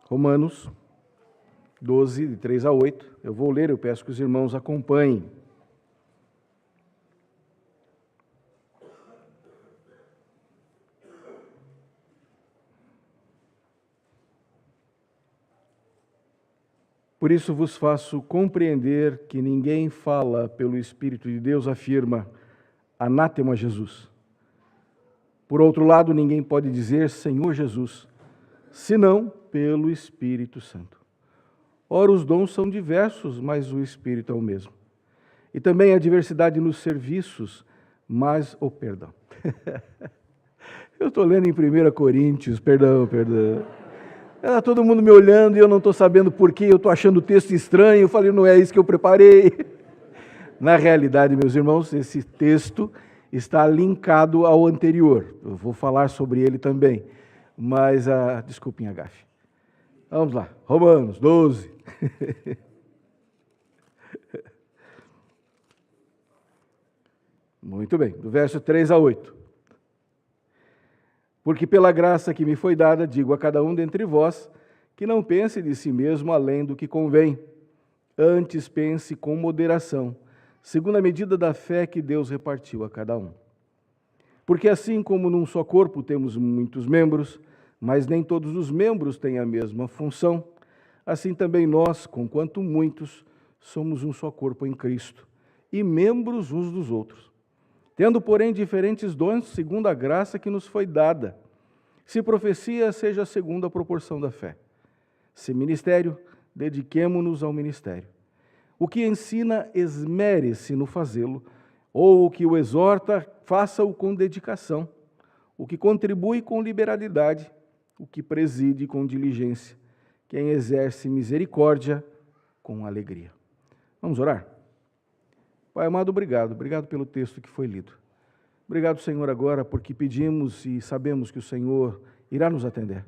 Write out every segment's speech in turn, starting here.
Romanos 12, de 3 a 8. Eu vou ler, eu peço que os irmãos acompanhem. Por isso vos faço compreender que ninguém fala pelo Espírito de Deus, afirma, anátema Jesus. Por outro lado, ninguém pode dizer Senhor Jesus, senão pelo Espírito Santo. Ora, os dons são diversos, mas o Espírito é o mesmo. E também há diversidade nos serviços, mas o perdão. Eu estou lendo em 1 Coríntios, perdão. Está todo mundo me olhando e eu não estou sabendo por quê, eu estou achando o texto estranho, eu falei, não é isso que eu preparei. Na realidade, meus irmãos, esse texto está linkado ao anterior. Eu vou falar sobre ele também, mas, desculpem a gafe. Vamos lá, Romanos 12. Muito bem, do verso 3 a 8. Porque pela graça que me foi dada, digo a cada um dentre vós, que não pense de si mesmo além do que convém. Antes pense com moderação, segundo a medida da fé que Deus repartiu a cada um. Porque assim como num só corpo temos muitos membros, mas nem todos os membros têm a mesma função, assim também nós, conquanto muitos, somos um só corpo em Cristo, e membros uns dos outros. Tendo, porém, diferentes dons, segundo a graça que nos foi dada. Se profecia, seja segundo a proporção da fé. Se ministério, dediquemo-nos ao ministério. O que ensina, esmere-se no fazê-lo, ou o que o exorta, faça-o com dedicação. O que contribui com liberalidade, o que preside com diligência. Quem exerce misericórdia, com alegria. Vamos orar? Pai amado, obrigado pelo texto que foi lido. Obrigado, Senhor, agora, porque pedimos e sabemos que o Senhor irá nos atender,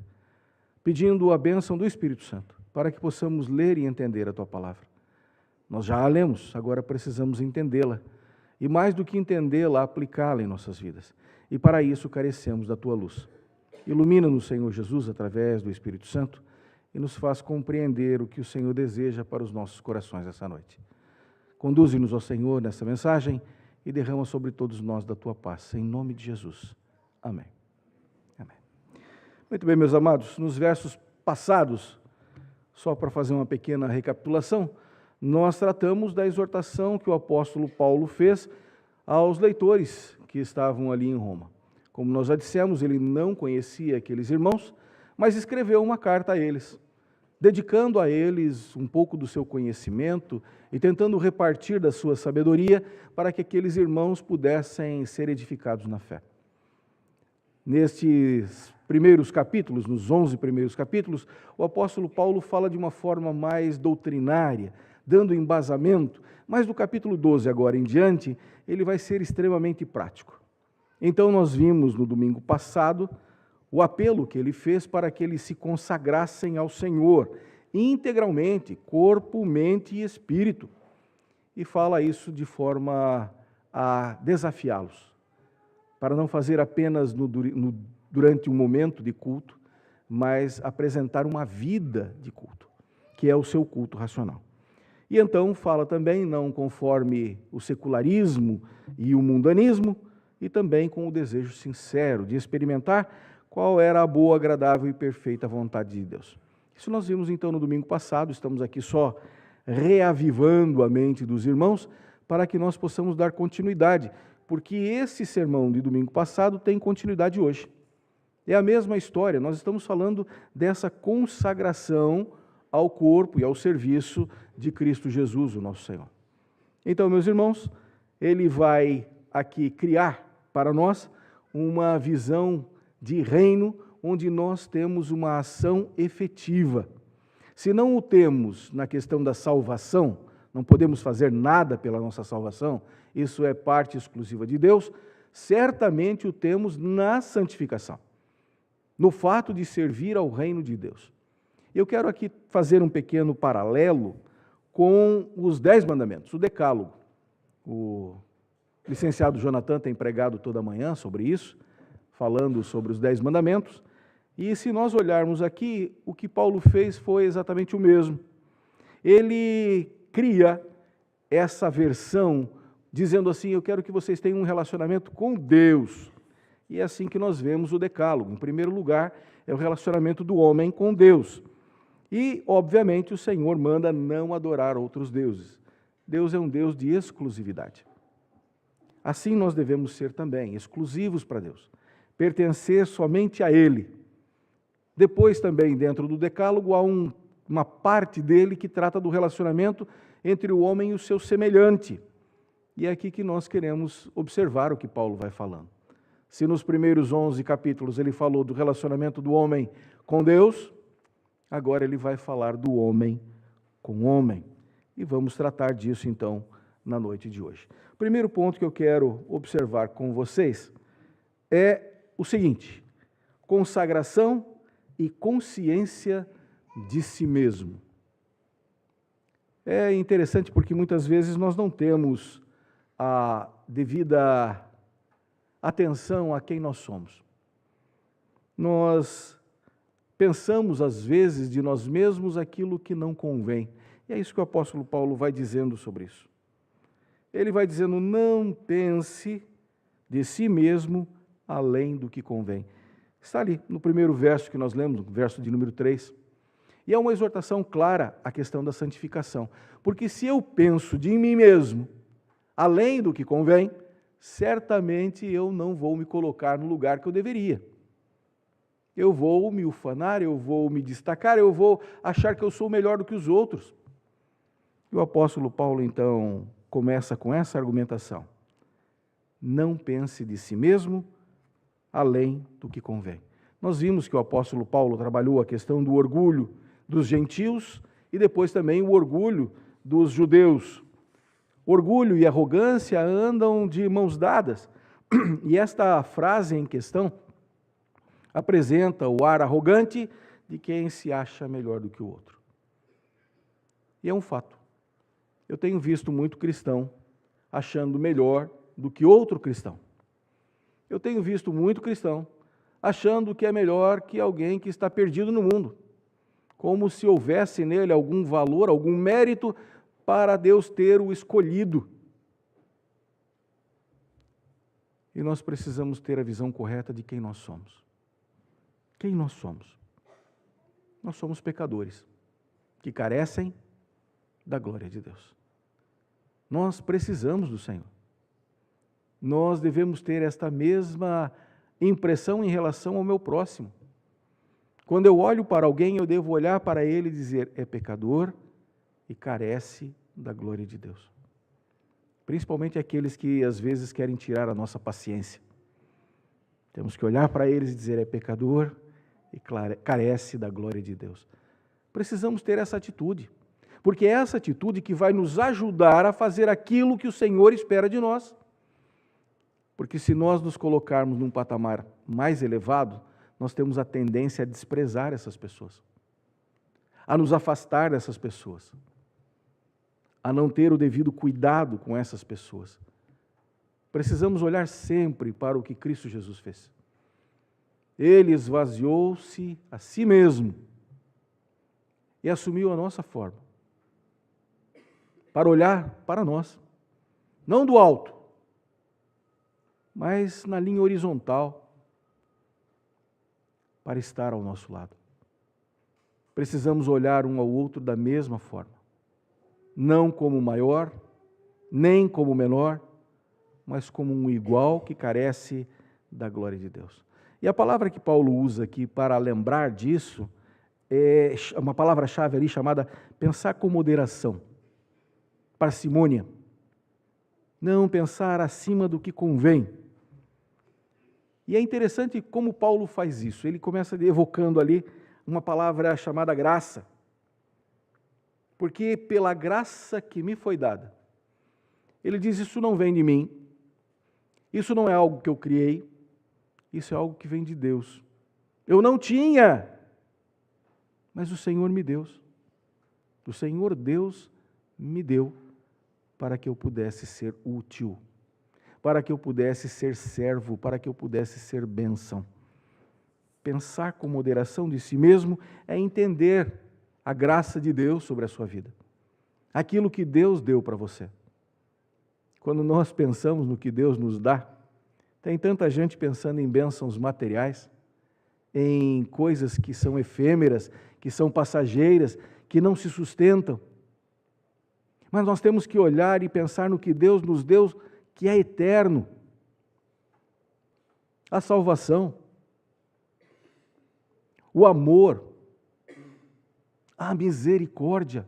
pedindo a bênção do Espírito Santo, para que possamos ler e entender a Tua palavra. Nós já a lemos, agora precisamos entendê-la, e mais do que entendê-la, aplicá-la em nossas vidas. E para isso carecemos da Tua luz. Ilumina-nos, Senhor Jesus, através do Espírito Santo, e nos faz compreender o que o Senhor deseja para os nossos corações essa noite. Conduze-nos ao Senhor nessa mensagem e derrama sobre todos nós da Tua paz, em nome de Jesus. Amém. Amém. Muito bem, meus amados, nos versos passados, só para fazer uma pequena recapitulação, nós tratamos da exortação que o apóstolo Paulo fez aos leitores que estavam ali em Roma. Como nós já dissemos, ele não conhecia aqueles irmãos, mas escreveu uma carta a eles, dedicando a eles um pouco do seu conhecimento e tentando repartir da sua sabedoria para que aqueles irmãos pudessem ser edificados na fé. Nestes primeiros capítulos, nos 11 primeiros capítulos, o apóstolo Paulo fala de uma forma mais doutrinária, dando embasamento, mas do capítulo 12 agora em diante, ele vai ser extremamente prático. Então nós vimos no domingo passado o apelo que ele fez para que eles se consagrassem ao Senhor, integralmente, corpo, mente e espírito. E fala isso de forma a desafiá-los, para não fazer apenas durante um momento de culto, mas apresentar uma vida de culto, que é o seu culto racional. E então fala também, não conforme o secularismo e o mundanismo, e também com o desejo sincero de experimentar qual era a boa, agradável e perfeita vontade de Deus. Isso nós vimos então no domingo passado, estamos aqui só reavivando a mente dos irmãos para que nós possamos dar continuidade, porque esse sermão de domingo passado tem continuidade hoje. É a mesma história, nós estamos falando dessa consagração ao corpo e ao serviço de Cristo Jesus, o nosso Senhor. Então, meus irmãos, ele vai aqui criar para nós uma visão de reino onde nós temos uma ação efetiva. Se não o temos na questão da salvação, não podemos fazer nada pela nossa salvação, isso é parte exclusiva de Deus, certamente o temos na santificação, no fato de servir ao reino de Deus. Eu quero aqui fazer um pequeno paralelo com os 10 mandamentos, o decálogo. O licenciado Jonathan tem pregado toda manhã sobre isso, falando sobre os 10 mandamentos, E se nós olharmos aqui, o que Paulo fez foi exatamente o mesmo. Ele cria essa versão dizendo assim: eu quero que vocês tenham um relacionamento com Deus. E é assim que nós vemos o decálogo. Em primeiro lugar, é o relacionamento do homem com Deus. E, obviamente, o Senhor manda não adorar outros deuses. Deus é um Deus de exclusividade. Assim nós devemos ser também, exclusivos para Deus. Pertencer somente a Ele. Depois também, dentro do decálogo, há uma parte dele que trata do relacionamento entre o homem e o seu semelhante. E é aqui que nós queremos observar o que Paulo vai falando. Se nos primeiros 11 capítulos ele falou do relacionamento do homem com Deus, agora ele vai falar do homem com o homem. E vamos tratar disso então na noite de hoje. O primeiro ponto que eu quero observar com vocês é o seguinte: consagração e consciência de si mesmo. É interessante porque muitas vezes nós não temos a devida atenção a quem nós somos. Nós pensamos às vezes de nós mesmos aquilo que não convém. E é isso que o apóstolo Paulo vai dizendo sobre isso. Ele vai dizendo: não pense de si mesmo além do que convém. Está ali no primeiro verso que nós lemos, no verso de número 3. E é uma exortação clara à questão da santificação. Porque se eu penso de mim mesmo além do que convém, certamente eu não vou me colocar no lugar que eu deveria. Eu vou me ufanar, eu vou me destacar, eu vou achar que eu sou melhor do que os outros. E o apóstolo Paulo, então, começa com essa argumentação: não pense de si mesmo além do que convém. Nós vimos que o apóstolo Paulo trabalhou a questão do orgulho dos gentios e depois também o orgulho dos judeus. Orgulho e arrogância andam de mãos dadas. E esta frase em questão apresenta o ar arrogante de quem se acha melhor do que o outro. E é um fato. Eu tenho visto muito cristão achando melhor do que outro cristão. Eu tenho visto muito cristão achando que é melhor que alguém que está perdido no mundo, como se houvesse nele algum valor, algum mérito para Deus ter o escolhido. E nós precisamos ter a visão correta de quem nós somos. Quem nós somos? Nós somos pecadores que carecem da glória de Deus. Nós precisamos do Senhor. Nós devemos ter esta mesma impressão em relação ao meu próximo. Quando eu olho para alguém, eu devo olhar para ele e dizer: é pecador e carece da glória de Deus. Principalmente aqueles que às vezes querem tirar a nossa paciência. Temos que olhar para eles e dizer: é pecador e carece da glória de Deus. Precisamos ter essa atitude, porque é essa atitude que vai nos ajudar a fazer aquilo que o Senhor espera de nós. Porque se nós nos colocarmos num patamar mais elevado, nós temos a tendência a desprezar essas pessoas, a nos afastar dessas pessoas, a não ter o devido cuidado com essas pessoas. Precisamos olhar sempre para o que Cristo Jesus fez. Ele esvaziou-se a si mesmo e assumiu a nossa forma, para olhar para nós, não do alto, mas na linha horizontal, para estar ao nosso lado. Precisamos olhar um ao outro da mesma forma, não como maior, nem como menor, mas como um igual que carece da glória de Deus. E a palavra que Paulo usa aqui para lembrar disso é uma palavra-chave ali chamada pensar com moderação, parcimônia, não pensar acima do que convém. E é interessante como Paulo faz isso. Ele começa evocando ali uma palavra chamada graça. Porque pela graça que me foi dada, ele diz: isso não vem de mim, isso não é algo que eu criei, isso é algo que vem de Deus. Eu não tinha, mas o Senhor me deu. O Senhor Deus me deu para que eu pudesse ser útil, para que eu pudesse ser servo, para que eu pudesse ser bênção. pensar com moderação de si mesmo é entender a graça de Deus sobre a sua vida. Aquilo que Deus deu para você. Quando nós pensamos no que Deus nos dá, tem tanta gente pensando em bênçãos materiais, em coisas que são efêmeras, que são passageiras, que não se sustentam. Mas nós temos que olhar e pensar no que Deus nos deu, que é eterno. A salvação, o amor, a misericórdia.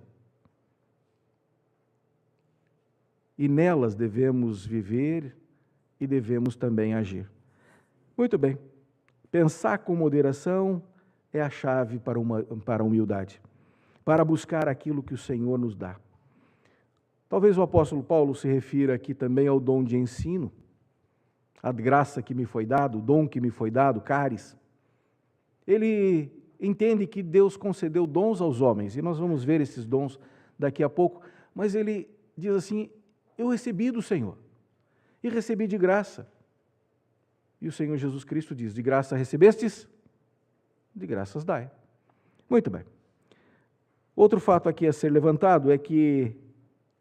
E nelas devemos viver e devemos também agir. Muito bem. Pensar com moderação é a chave para a humildade, para buscar aquilo que o Senhor nos dá. Talvez o apóstolo Paulo se refira aqui também ao dom de ensino, a graça que me foi dado, o dom que me foi dado, caris. Ele entende que Deus concedeu dons aos homens, e nós vamos ver esses dons daqui a pouco, mas ele diz assim, eu recebi do Senhor, e recebi de graça. E o Senhor Jesus Cristo diz, de graça recebestes, de graças dai. Muito bem. Outro fato aqui a ser levantado é que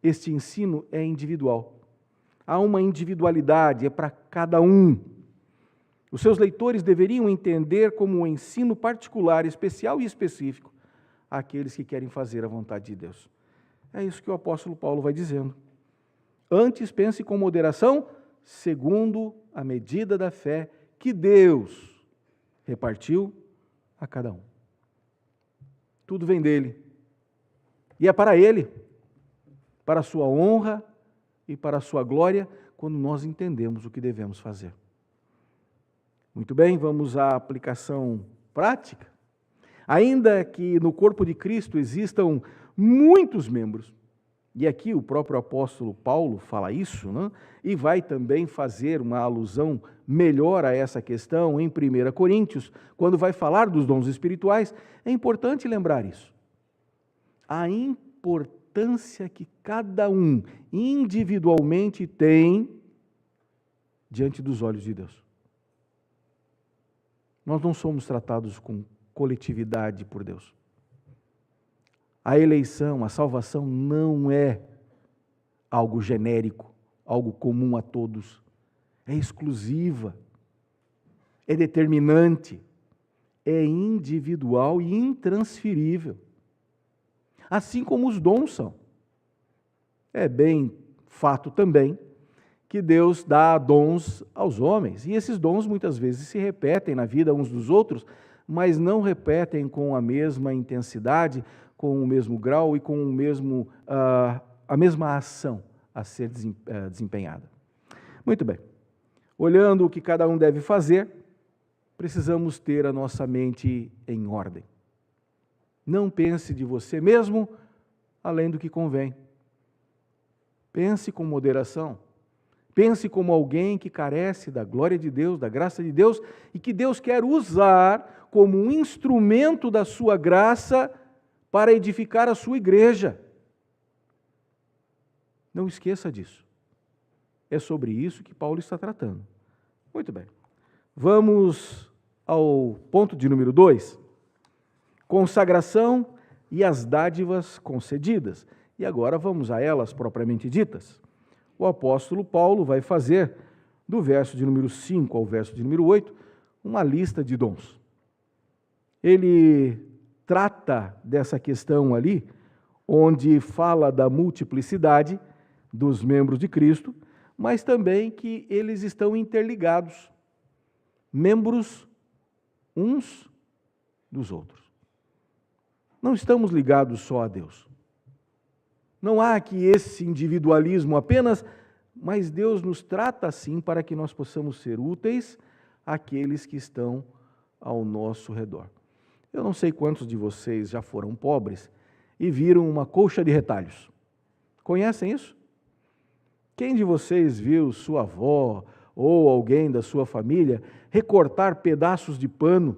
este ensino é individual. Há uma individualidade, é para cada um. Os seus leitores deveriam entender como um ensino particular, especial e específico àqueles que querem fazer a vontade de Deus. É isso que o apóstolo Paulo vai dizendo. Antes pense com moderação, segundo a medida da fé que Deus repartiu a cada um. Tudo vem dele. E é para ele, para a sua honra e para a sua glória, quando nós entendemos o que devemos fazer. Muito bem, vamos à aplicação prática. Ainda que no corpo de Cristo existam muitos membros, e aqui o próprio apóstolo Paulo fala isso, né? E vai também fazer uma alusão melhor a essa questão em 1 Coríntios, quando vai falar dos dons espirituais, é importante lembrar isso. A importância que cada um individualmente tem diante dos olhos de Deus. Nós não somos tratados com coletividade por Deus. A eleição, a salvação não é algo genérico, algo comum a todos. É exclusiva, é determinante, é individual e intransferível. Assim como os dons são. É bem fato também que Deus dá dons aos homens, e esses dons muitas vezes se repetem na vida uns dos outros, mas não repetem com a mesma intensidade, com o mesmo grau e com a mesma ação a ser desempenhada. Muito bem. Olhando o que cada um deve fazer, precisamos ter a nossa mente em ordem. Não pense de você mesmo além do que convém. Pense com moderação. Pense como alguém que carece da glória de Deus, da graça de Deus, e que Deus quer usar como um instrumento da sua graça para edificar a sua igreja. Não esqueça disso. É sobre isso que Paulo está tratando. Muito bem. Vamos ao ponto de número 2. Consagração e as dádivas concedidas. E agora vamos a elas propriamente ditas. O apóstolo Paulo vai fazer, do verso de número 5 ao verso de número 8, uma lista de dons. Ele trata dessa questão ali, onde fala da multiplicidade dos membros de Cristo, mas também que eles estão interligados, membros uns dos outros. Não estamos ligados só a Deus. Não há aqui esse individualismo apenas, mas Deus nos trata assim para que nós possamos ser úteis àqueles que estão ao nosso redor. Eu não sei quantos de vocês já foram pobres e viram uma colcha de retalhos. Conhecem isso? Quem de vocês viu sua avó ou alguém da sua família recortar pedaços de pano?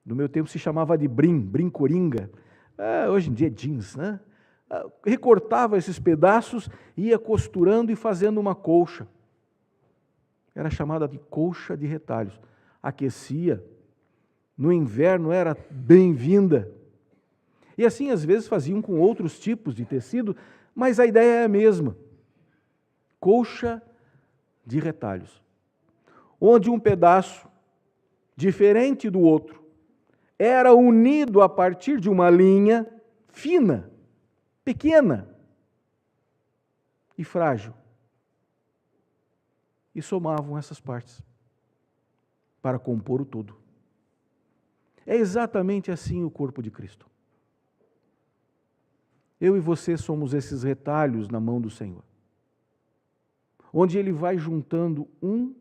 No meu tempo se chamava de brim coringa. Hoje em dia é jeans, né? Recortava esses pedaços, ia costurando e fazendo uma colcha. Era chamada de colcha de retalhos. Aquecia, no inverno era bem-vinda. E assim, às vezes, faziam com outros tipos de tecido, mas a ideia é a mesma. Colcha de retalhos, onde um pedaço, diferente do outro, era unido a partir de uma linha fina, pequena e frágil. E somavam essas partes para compor o todo. É exatamente assim o corpo de Cristo. Eu e você somos esses retalhos na mão do Senhor, onde Ele vai juntando um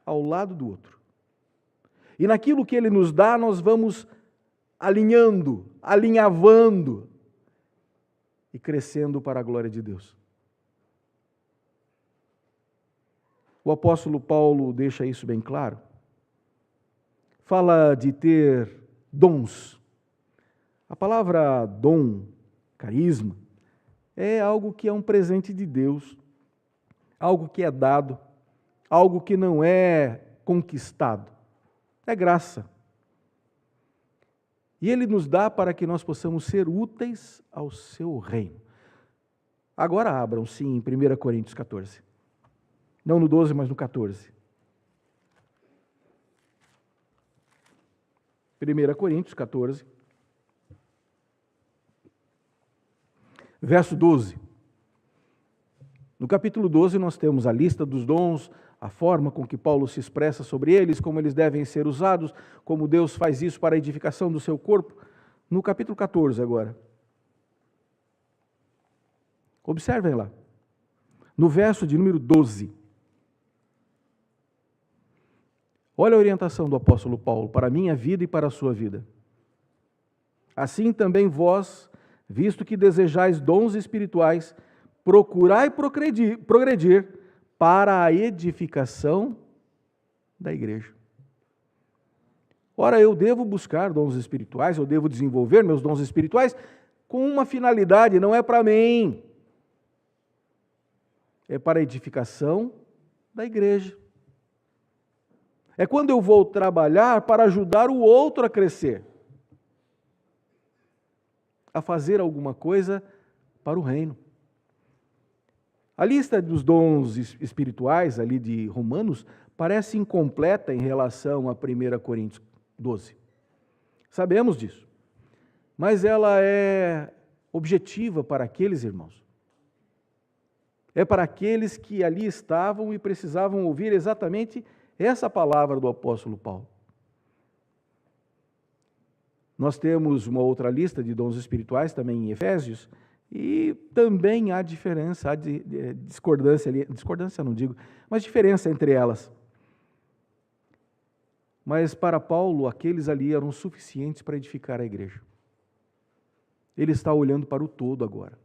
ao lado do outro. E naquilo que Ele nos dá, nós vamos alinhando, alinhavando e crescendo para a glória de Deus. O apóstolo Paulo deixa isso bem claro. Fala de ter dons. A palavra dom, carisma, é algo que é um presente de Deus, algo que é dado, algo que não é conquistado, é graça. E Ele nos dá para que nós possamos ser úteis ao seu reino. Agora abram, sim, em 1 Coríntios 14. Não no 12, mas no 14. 1 Coríntios 14. Verso 12. No capítulo 12 nós temos a lista dos dons, a forma com que Paulo se expressa sobre eles, como eles devem ser usados, como Deus faz isso para a edificação do seu corpo. No capítulo 14 agora. Observem lá. No verso de número 12. Olha a orientação do apóstolo Paulo para a minha vida e para a sua vida. Assim também vós, visto que desejais dons espirituais, procurai progredir para a edificação da igreja. Ora, eu devo buscar dons espirituais, eu devo desenvolver meus dons espirituais com uma finalidade, não é para mim. É para a edificação da igreja. É quando eu vou trabalhar para ajudar o outro a crescer, a fazer alguma coisa para o reino. A lista dos dons espirituais ali de Romanos parece incompleta em relação a 1 Coríntios 12. Sabemos disso. Mas ela é objetiva para aqueles irmãos. É para aqueles que ali estavam e precisavam ouvir exatamente essa palavra do apóstolo Paulo. Nós temos uma outra lista de dons espirituais também em Efésios, e também há diferença, há discordância ali, discordância não digo, mas diferença entre elas. Mas para Paulo, aqueles ali eram suficientes para edificar a igreja. Ele está olhando para o todo agora,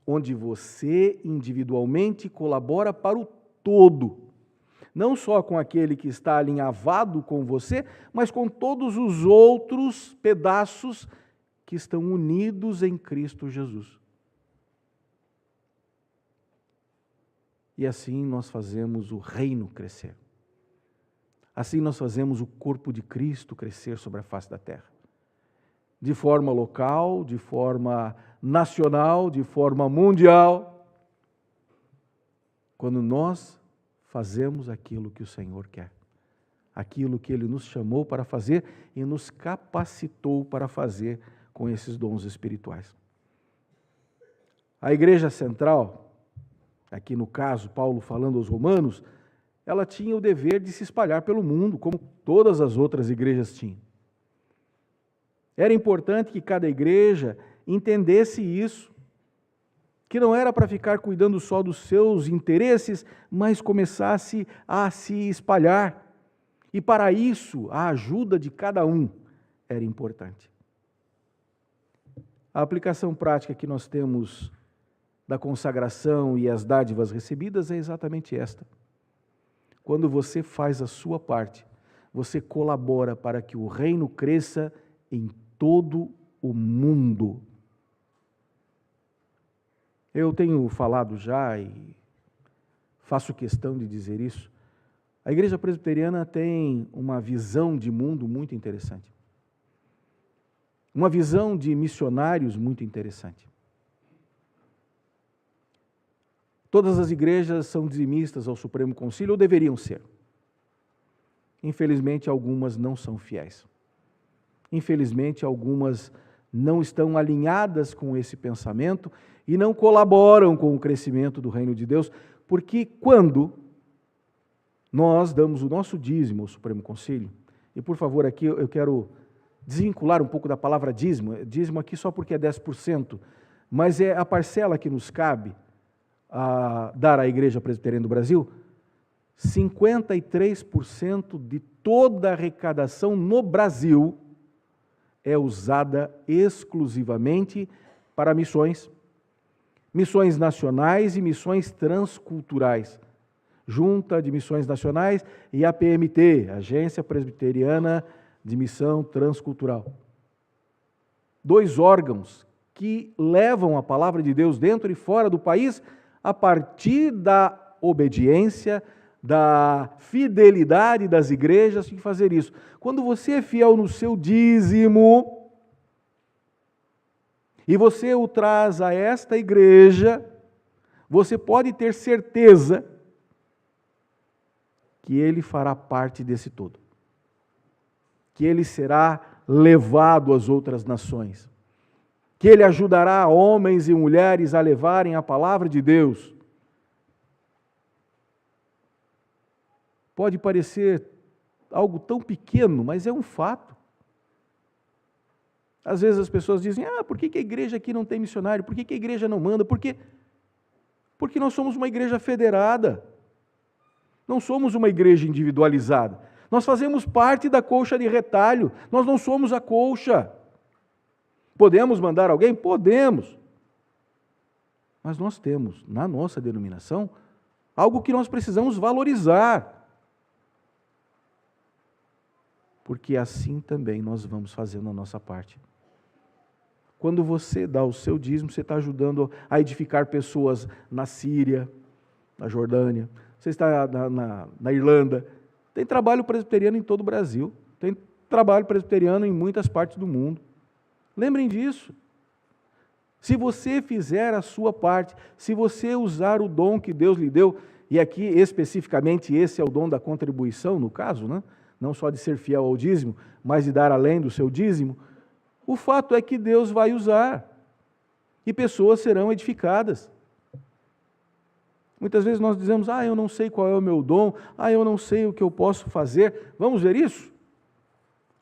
onde você individualmente colabora para o todo. Não só com aquele que está alinhavado com você, mas com todos os outros pedaços que estão unidos em Cristo Jesus. E assim nós fazemos o reino crescer. Assim nós fazemos o corpo de Cristo crescer sobre a face da terra. De forma local, de forma nacional, de forma mundial. Quando nós fazemos aquilo que o Senhor quer, aquilo que Ele nos chamou para fazer e nos capacitou para fazer com esses dons espirituais. A igreja central, aqui no caso, Paulo falando aos romanos, ela tinha o dever de se espalhar pelo mundo, como todas as outras igrejas tinham. Era importante que cada igreja entendesse isso, que não era para ficar cuidando só dos seus interesses, mas começasse a se espalhar. E para isso, a ajuda de cada um era importante. A aplicação prática que nós temos da consagração e as dádivas recebidas é exatamente esta. Quando você faz a sua parte, você colabora para que o reino cresça em todo o mundo. Eu tenho falado já e faço questão de dizer isso. A igreja presbiteriana tem uma visão de mundo muito interessante. Uma visão de missionários muito interessante. Todas as igrejas são dizimistas ao Supremo Concílio, ou deveriam ser. Infelizmente, algumas não são fiéis. Infelizmente, algumas não estão alinhadas com esse pensamento e não colaboram com o crescimento do reino de Deus, porque quando nós damos o nosso dízimo ao Supremo Concílio, e por favor, aqui eu quero desvincular um pouco da palavra dízimo, dízimo aqui só porque é 10%, mas é a parcela que nos cabe a dar à Igreja Presbiteriana do Brasil. 53% de toda a arrecadação no Brasil é usada exclusivamente para missões, missões nacionais e missões transculturais. Junta de Missões Nacionais e a APMT, Agência Presbiteriana de Missão Transcultural. 2 órgãos que levam a palavra de Deus dentro e fora do país a partir da obediência, da fidelidade das igrejas em fazer isso. Quando você é fiel no seu dízimo e você o traz a esta igreja, você pode ter certeza que ele fará parte desse todo. Que ele será levado às outras nações. Que ele ajudará homens e mulheres a levarem a palavra de Deus. Pode parecer algo tão pequeno, mas é um fato. Às vezes as pessoas dizem, por que a igreja aqui não tem missionário? Por que a igreja não manda? Porque nós somos uma igreja federada. Não somos uma igreja individualizada. Nós fazemos parte da colcha de retalho. Nós não somos a colcha. Podemos mandar alguém? Podemos. Mas nós temos, na nossa denominação, algo que nós precisamos valorizar. Porque assim também nós vamos fazendo a nossa parte. Quando você dá o seu dízimo, você está ajudando a edificar pessoas na Síria, na Jordânia, você está na Irlanda. Tem trabalho presbiteriano em todo o Brasil. Tem trabalho presbiteriano em muitas partes do mundo. Lembrem disso. Se você fizer a sua parte, se você usar o dom que Deus lhe deu, e aqui especificamente esse é o dom da contribuição, no caso, né? Não só de ser fiel ao dízimo, mas de dar além do seu dízimo, o fato é que Deus vai usar e pessoas serão edificadas. Muitas vezes nós dizemos, eu não sei qual é o meu dom, eu não sei o que eu posso fazer. Vamos ver isso?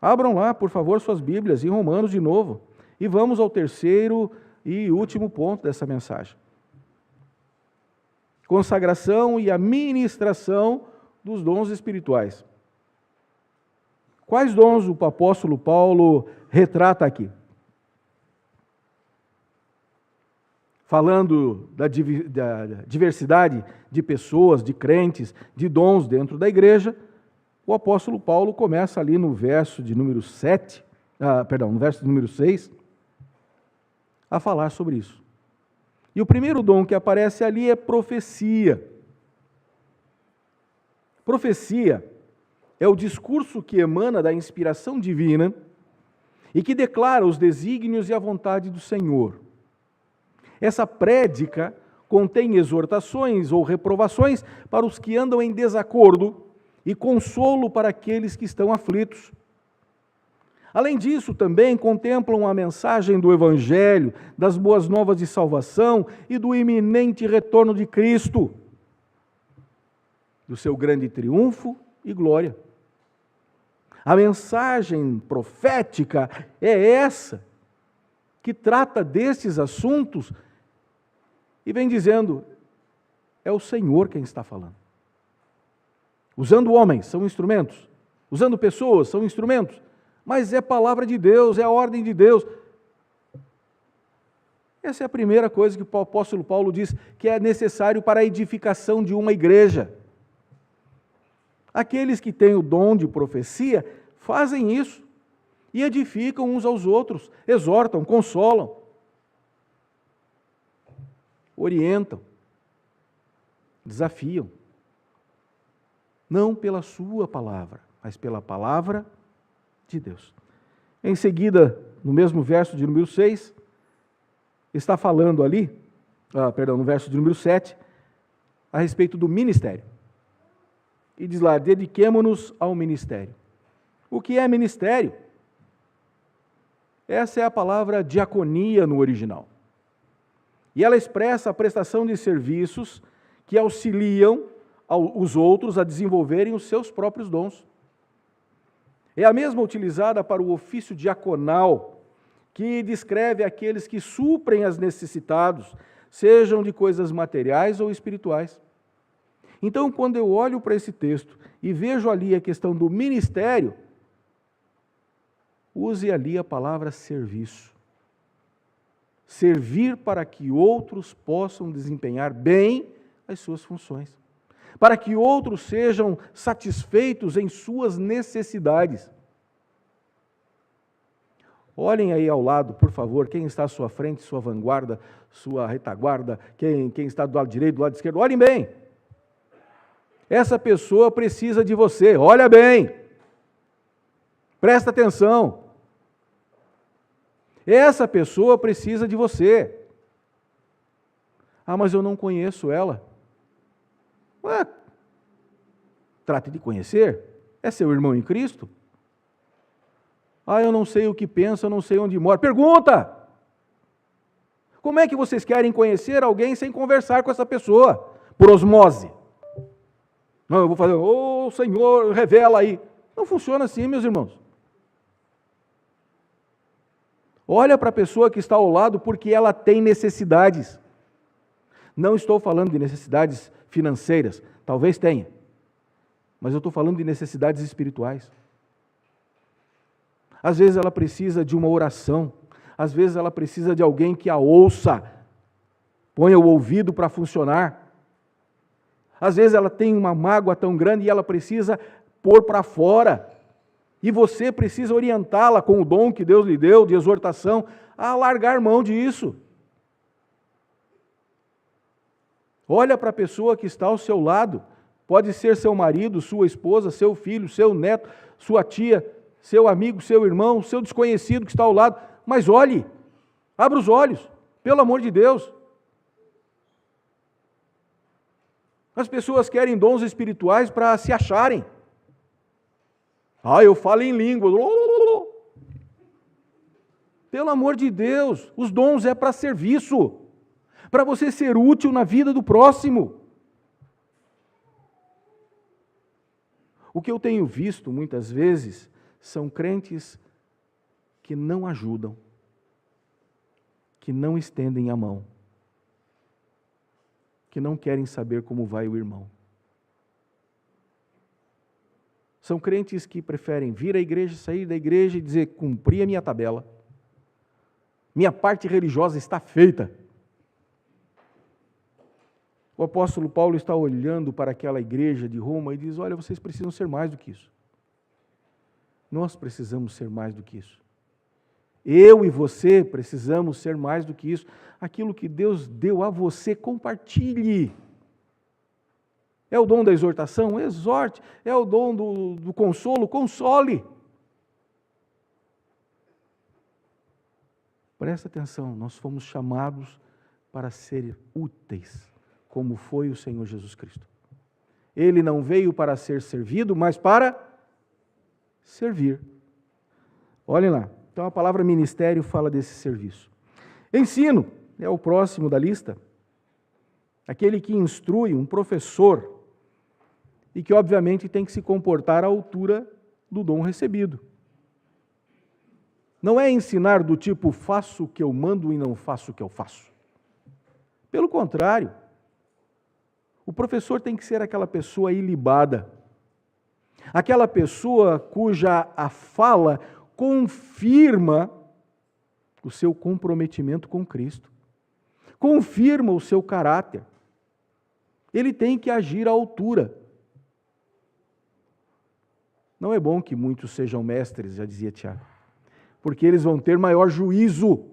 Abram lá, por favor, suas Bíblias, em Romanos de novo. E vamos ao terceiro e último ponto dessa mensagem. Consagração e a ministração dos dons espirituais. Quais dons o apóstolo Paulo retrata aqui? Falando da diversidade de pessoas, de crentes, de dons dentro da igreja, o apóstolo Paulo começa ali no verso de número 6, a falar sobre isso. E o primeiro dom que aparece ali é profecia. Profecia é o discurso que emana da inspiração divina e que declara os desígnios e a vontade do Senhor. Essa prédica contém exortações ou reprovações para os que andam em desacordo e consolo para aqueles que estão aflitos. Além disso, também contemplam a mensagem do Evangelho, das boas novas de salvação e do iminente retorno de Cristo, do seu grande triunfo e glória. A mensagem profética é essa, que trata destes assuntos e vem dizendo, é o Senhor quem está falando. Usando homens, são instrumentos. Usando pessoas, são instrumentos. Mas é palavra de Deus, é a ordem de Deus. Essa é a primeira coisa que o apóstolo Paulo diz que é necessário para a edificação de uma igreja. Aqueles que têm o dom de profecia fazem isso e edificam uns aos outros, exortam, consolam, orientam, desafiam. Não pela sua palavra, mas pela palavra de Deus. Em seguida, no mesmo verso de número 6, está falando ali, no verso de número 7, a respeito do ministério. E diz lá, dediquemo-nos ao ministério. O que é ministério? Essa é a palavra diaconia no original. E ela expressa a prestação de serviços que auxiliam os outros a desenvolverem os seus próprios dons. É a mesma utilizada para o ofício diaconal, que descreve aqueles que suprem as necessitados, sejam de coisas materiais ou espirituais. Então, quando eu olho para esse texto e vejo ali a questão do ministério, use ali a palavra serviço. Servir para que outros possam desempenhar bem as suas funções, para que outros sejam satisfeitos em suas necessidades. Olhem aí ao lado, por favor, quem está à sua frente, sua vanguarda, sua retaguarda, quem está do lado direito, do lado esquerdo, olhem bem. Essa pessoa precisa de você, olha bem. Presta atenção. Essa pessoa precisa de você. Ah, mas eu não conheço ela. Ué, trate de conhecer. É seu irmão em Cristo? Ah, eu não sei o que pensa, eu não sei onde mora. Pergunta! Como é que vocês querem conhecer alguém sem conversar com essa pessoa? Por osmose. Não, eu vou fazer, ô Senhor, revela aí. Não funciona assim, meus irmãos. Olha para a pessoa que está ao lado porque ela tem necessidades. Não estou falando de necessidades financeiras, talvez tenha, mas eu estou falando de necessidades espirituais. Às vezes ela precisa de uma oração, às vezes ela precisa de alguém que a ouça, ponha o ouvido para funcionar. Às vezes ela tem uma mágoa tão grande e ela precisa pôr para fora. E você precisa orientá-la com o dom que Deus lhe deu de exortação a largar mão disso. Olha para a pessoa que está ao seu lado. Pode ser seu marido, sua esposa, seu filho, seu neto, sua tia, seu amigo, seu irmão, seu desconhecido que está ao lado. Mas olhe, abra os olhos, pelo amor de Deus. As pessoas querem dons espirituais para se acharem. Ah, eu falo em língua. Pelo amor de Deus, os dons é para serviço, para você ser útil na vida do próximo. O que eu tenho visto muitas vezes são crentes que não ajudam, que não estendem a mão, que não querem saber como vai o irmão. São crentes que preferem vir à igreja, sair da igreja e dizer, cumpri a minha tabela. Minha parte religiosa está feita. O apóstolo Paulo está olhando para aquela igreja de Roma e diz, olha, vocês precisam ser mais do que isso. Nós precisamos ser mais do que isso. Eu e você precisamos ser mais do que isso. Aquilo que Deus deu a você, compartilhe. É o dom da exortação? Exorte. É o dom do consolo? Console. Presta atenção, nós fomos chamados para ser úteis, como foi o Senhor Jesus Cristo. Ele não veio para ser servido, mas para servir. Olhem lá. Então a palavra ministério fala desse serviço. Ensino é o próximo da lista. Aquele que instrui, um professor, e que obviamente tem que se comportar à altura do dom recebido. Não é ensinar do tipo, faço o que eu mando e não faço o que eu faço. Pelo contrário, o professor tem que ser aquela pessoa ilibada, aquela pessoa cuja a fala confirma o seu comprometimento com Cristo, confirma o seu caráter. Ele tem que agir à altura. Não é bom que muitos sejam mestres, já dizia Tiago, porque eles vão ter maior juízo.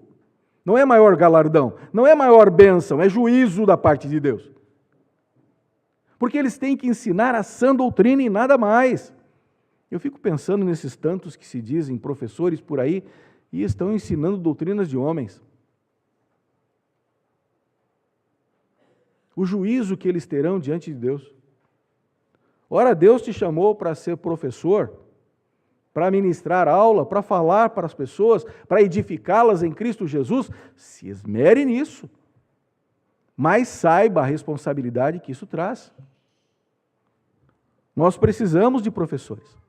Não é maior galardão, não é maior bênção, é juízo da parte de Deus. Porque eles têm que ensinar a sã doutrina e nada mais. Eu fico pensando nesses tantos que se dizem professores por aí e estão ensinando doutrinas de homens. O juízo que eles terão diante de Deus. Ora, Deus te chamou para ser professor, para ministrar aula, para falar para as pessoas, para edificá-las em Cristo Jesus. Se esmere nisso. Mas saiba a responsabilidade que isso traz. Nós precisamos de professores.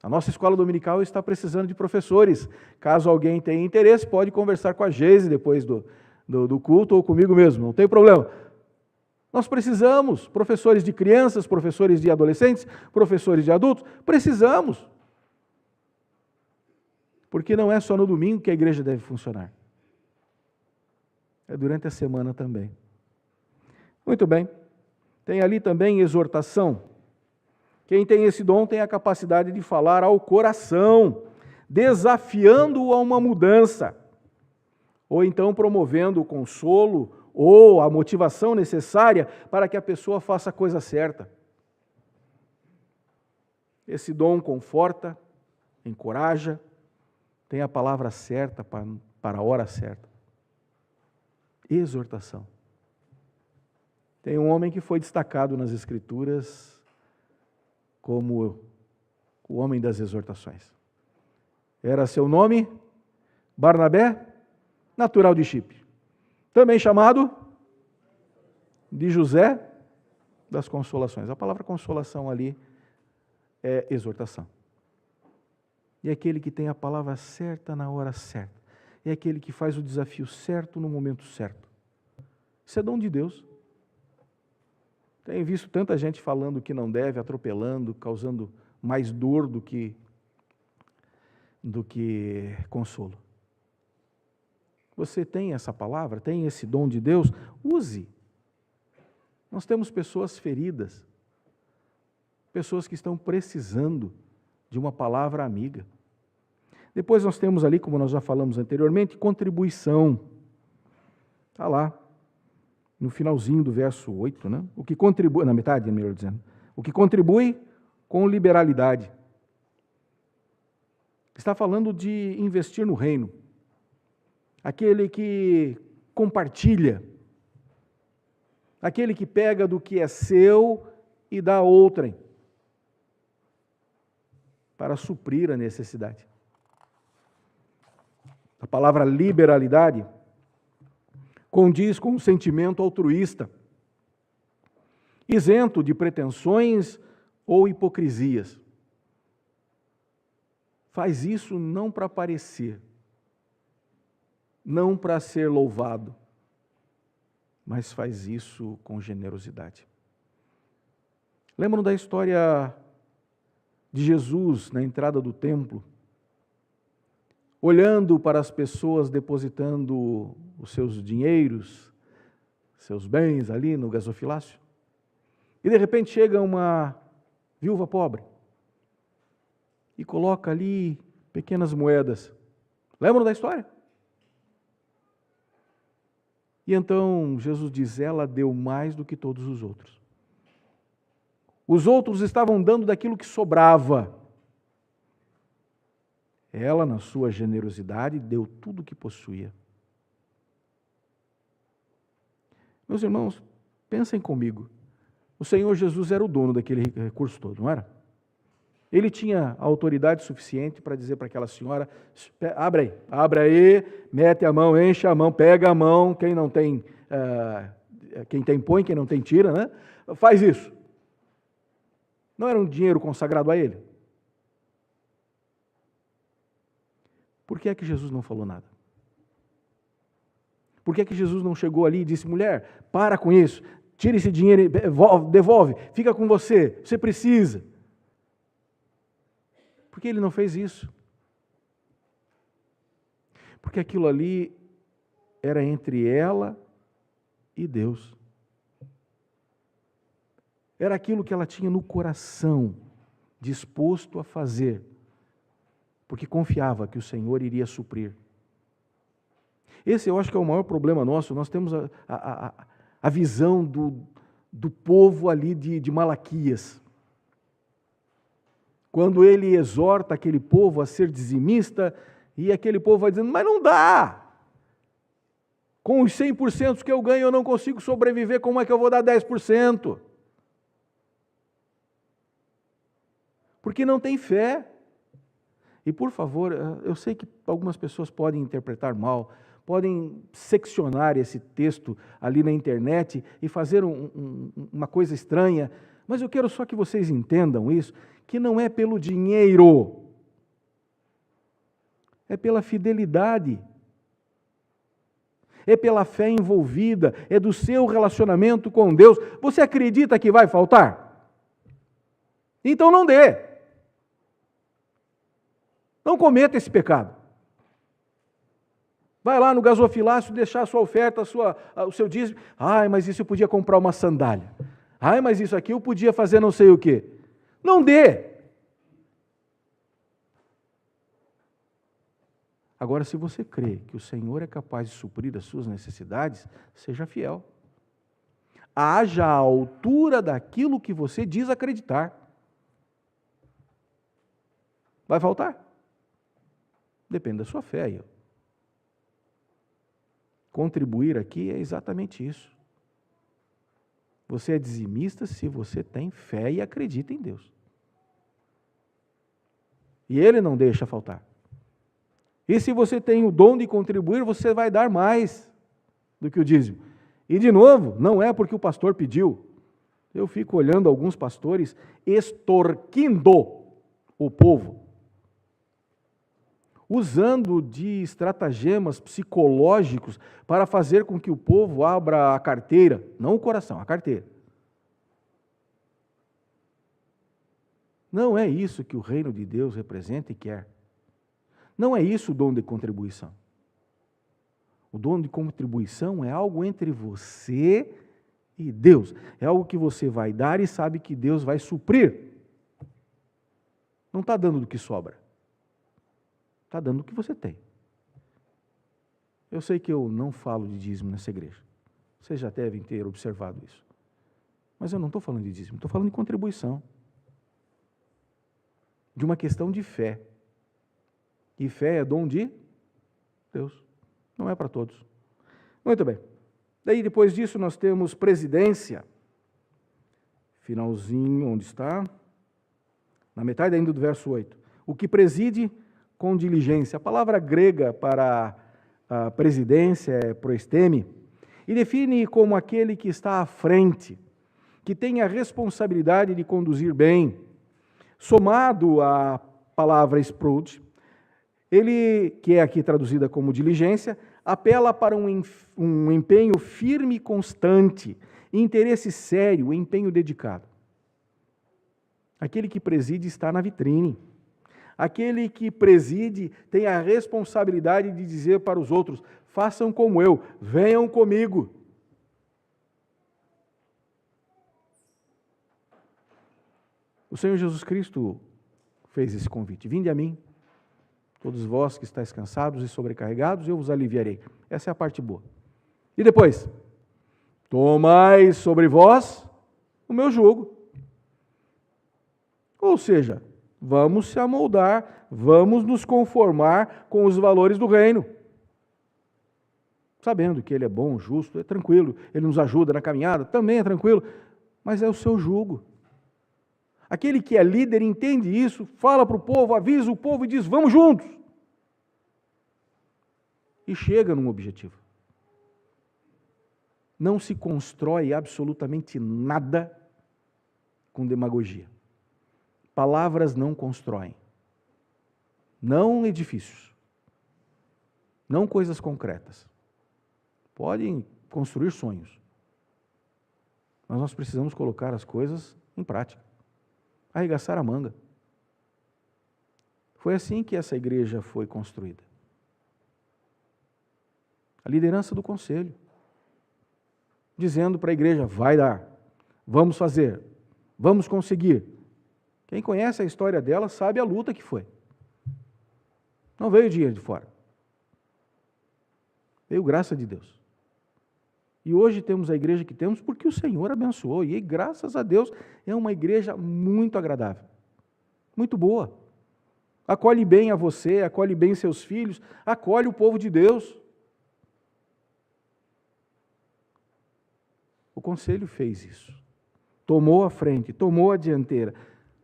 A nossa escola dominical está precisando de professores. Caso alguém tenha interesse, pode conversar com a Geise depois do culto ou comigo mesmo, não tem problema. Nós precisamos, professores de crianças, professores de adolescentes, professores de adultos, precisamos. Porque não é só no domingo que a igreja deve funcionar. É durante a semana também. Muito bem. Tem ali também exortação. Quem tem esse dom tem a capacidade de falar ao coração, desafiando-o a uma mudança, ou então promovendo o consolo ou a motivação necessária para que a pessoa faça a coisa certa. Esse dom conforta, encoraja, tem a palavra certa para a hora certa. Exortação. Tem um homem que foi destacado nas Escrituras como o homem das exortações. Era seu nome, Barnabé, natural de Chipre. Também chamado de José das Consolações. A palavra consolação ali é exortação. E é aquele que tem a palavra certa na hora certa. É aquele que faz o desafio certo no momento certo. Isso é dom de Deus. Tenho visto tanta gente falando que não deve, atropelando, causando mais dor do que consolo. Você tem essa palavra, tem esse dom de Deus, use. Nós temos pessoas feridas, pessoas que estão precisando de uma palavra amiga. Depois nós temos ali, como nós já falamos anteriormente, contribuição. Está lá. No finalzinho do verso 8, né? O que contribui, na metade, melhor dizendo, o que contribui com liberalidade. Está falando de investir no reino. Aquele que compartilha. Aquele que pega do que é seu e dá a outrem. Para suprir a necessidade. A palavra liberalidade condiz com um sentimento altruísta, isento de pretensões ou hipocrisias. Faz isso não para aparecer, não para ser louvado, mas faz isso com generosidade. Lembram da história de Jesus na entrada do templo, olhando para as pessoas depositando os seus dinheiros, seus bens ali no gasofilácio, e de repente chega uma viúva pobre e coloca ali pequenas moedas. Lembram da história? E então Jesus diz, ela deu mais do que todos os outros. Os outros estavam dando daquilo que sobrava. Ela, na sua generosidade, deu tudo o que possuía. Meus irmãos, pensem comigo. O Senhor Jesus era o dono daquele recurso todo, não era? Ele tinha autoridade suficiente para dizer para aquela senhora, abre aí, mete a mão, enche a mão, pega a mão, quem não tem, quem tem põe, quem não tem tira, né? Faz isso. Não era um dinheiro consagrado a ele? Por que é que Jesus não falou nada? Por que é que Jesus não chegou ali e disse, mulher, para com isso, tira esse dinheiro, devolve, fica com você precisa. Por que ele não fez isso? Porque aquilo ali era entre ela e Deus. Era aquilo que ela tinha no coração, disposto a fazer, porque confiava que o Senhor iria suprir. Esse eu acho que é o maior problema nosso. Nós temos a visão do povo ali de Malaquias. Quando ele exorta aquele povo a ser dizimista, e aquele povo vai dizendo, mas não dá! Com os 100% que eu ganho eu não consigo sobreviver, como é que eu vou dar 10%? Porque não tem fé. E por favor, eu sei que algumas pessoas podem interpretar mal, podem seccionar esse texto ali na internet e fazer uma coisa estranha, mas eu quero só que vocês entendam isso, que não é pelo dinheiro, é pela fidelidade, é pela fé envolvida, é do seu relacionamento com Deus. Você acredita que vai faltar? Então não dê. Não cometa esse pecado. Vai lá no gasofilácio deixar a sua oferta, o seu dízimo. Ai, mas isso eu podia comprar uma sandália. Ai, mas isso aqui eu podia fazer não sei o quê. Não dê. Agora, se você crê que o Senhor é capaz de suprir as suas necessidades, seja fiel. Haja a altura daquilo que você diz acreditar. Vai faltar? Depende da sua fé aí. Contribuir aqui é exatamente isso. Você é dizimista se você tem fé e acredita em Deus. E Ele não deixa faltar. E se você tem o dom de contribuir, você vai dar mais do que o dízimo. E de novo, não é porque o pastor pediu. Eu fico olhando alguns pastores extorquindo o povo, usando de estratagemas psicológicos para fazer com que o povo abra a carteira, não o coração, a carteira. Não é isso que o reino de Deus representa e quer. Não é isso o dom de contribuição. O dom de contribuição é algo entre você e Deus. É algo que você vai dar e sabe que Deus vai suprir. Não está dando do que sobra. Está dando o que você tem. Eu sei que eu não falo de dízimo nessa igreja. Vocês já devem ter observado isso. Mas eu não estou falando de dízimo, estou falando de contribuição. De uma questão de fé. E fé é dom de Deus. Não é para todos. Muito bem. Daí, depois disso, nós temos presidência. Finalzinho, onde está? Na metade ainda do verso 8. O que preside com diligência. A palavra grega para a presidência é proesteme, e define como aquele que está à frente, que tem a responsabilidade de conduzir bem. Somado à palavra sprud, ele, que é aqui traduzida como diligência, apela para um empenho firme e constante, interesse sério, empenho dedicado. Aquele que preside está na vitrine. Aquele que preside tem a responsabilidade de dizer para os outros, façam como eu, venham comigo. O Senhor Jesus Cristo fez esse convite, vinde a mim, todos vós que estáis cansados e sobrecarregados, eu vos aliviarei. Essa é a parte boa. E depois, tomai sobre vós o meu jugo. Ou seja, vamos se amoldar, vamos nos conformar com os valores do reino. Sabendo que Ele é bom, justo, é tranquilo, Ele nos ajuda na caminhada, também é tranquilo, mas é o seu jugo. Aquele que é líder entende isso, fala para o povo, avisa o povo e diz, vamos juntos. E chega num objetivo. Não se constrói absolutamente nada com demagogia. Palavras não constroem. Não edifícios. Não coisas concretas. Podem construir sonhos. Mas nós precisamos colocar as coisas em prática. Arregaçar a manga. Foi assim que essa igreja foi construída. A liderança do conselho. Dizendo para a igreja, vai dar, vamos fazer, vamos conseguir. Quem conhece a história dela sabe a luta que foi. Não veio dinheiro de fora. Veio graça de Deus. E hoje temos a igreja que temos porque o Senhor abençoou. E graças a Deus é uma igreja muito agradável, muito boa. Acolhe bem a você, acolhe bem seus filhos, acolhe o povo de Deus. O conselho fez isso. Tomou a frente, tomou a dianteira,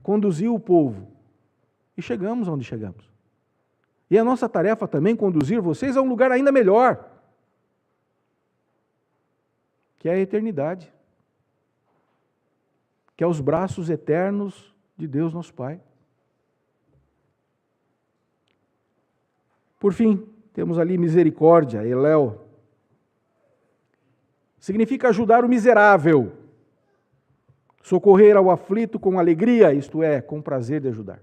conduziu o povo. E chegamos onde chegamos. E a nossa tarefa também é conduzir vocês a um lugar ainda melhor, que é a eternidade, que é os braços eternos de Deus nosso Pai. Por fim, temos ali misericórdia, eléu. Significa ajudar o miserável, socorrer ao aflito com alegria, isto é, com prazer de ajudar.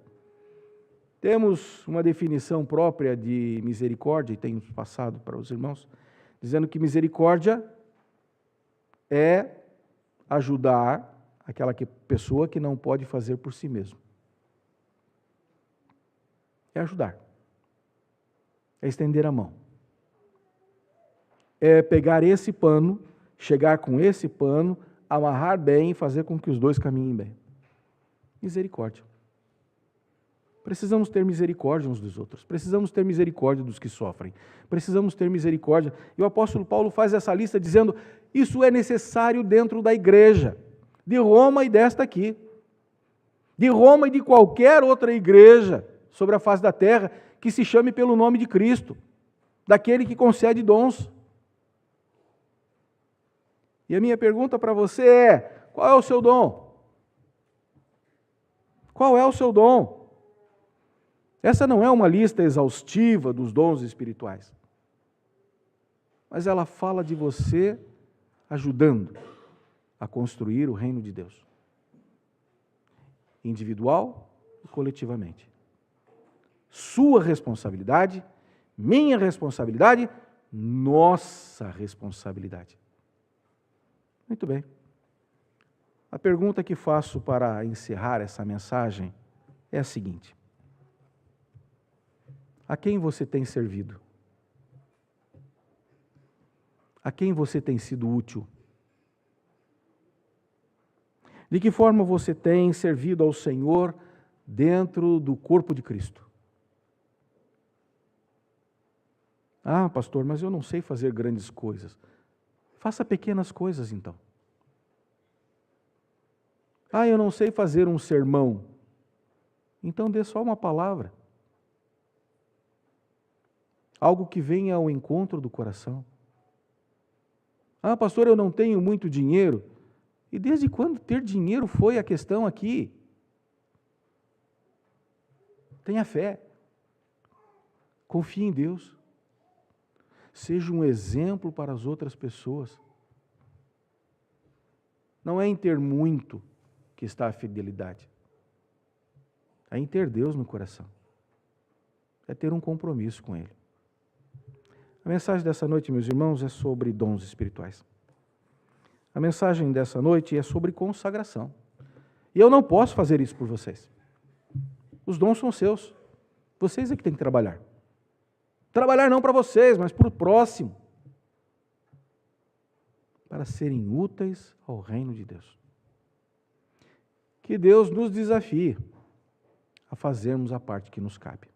Temos uma definição própria de misericórdia, e tenho passado para os irmãos, dizendo que misericórdia é ajudar aquela pessoa que não pode fazer por si mesmo. É ajudar. É estender a mão. É pegar esse pano, chegar com esse pano, amarrar bem e fazer com que os dois caminhem bem. Misericórdia. Precisamos ter misericórdia uns dos outros. Precisamos ter misericórdia dos que sofrem. Precisamos ter misericórdia. E o apóstolo Paulo faz essa lista dizendo: isso é necessário dentro da igreja, de Roma e desta aqui. De Roma e de qualquer outra igreja sobre a face da terra que se chame pelo nome de Cristo, daquele que concede dons. E a minha pergunta para você é: qual é o seu dom? Qual é o seu dom? Essa não é uma lista exaustiva dos dons espirituais, mas ela fala de você ajudando a construir o reino de Deus, individual e coletivamente. Sua responsabilidade, minha responsabilidade, nossa responsabilidade. Muito bem. A pergunta que faço para encerrar essa mensagem é a seguinte: a quem você tem servido? A quem você tem sido útil? De que forma você tem servido ao Senhor dentro do corpo de Cristo? Ah, pastor, mas eu não sei fazer grandes coisas. Faça pequenas coisas, então. Ah, eu não sei fazer um sermão. Então dê só uma palavra. Algo que venha ao encontro do coração. Ah, pastor, eu não tenho muito dinheiro. E desde quando ter dinheiro foi a questão aqui? Tenha fé. Confie em Deus. Seja um exemplo para as outras pessoas. Não é em ter muito que está a fidelidade. É em ter Deus no coração. É ter um compromisso com Ele. A mensagem dessa noite, meus irmãos, é sobre dons espirituais. A mensagem dessa noite é sobre consagração. E eu não posso fazer isso por vocês. Os dons são seus. Vocês é que têm que trabalhar. Trabalhar não para vocês, mas para o próximo. Para serem úteis ao reino de Deus. Que Deus nos desafie a fazermos a parte que nos cabe.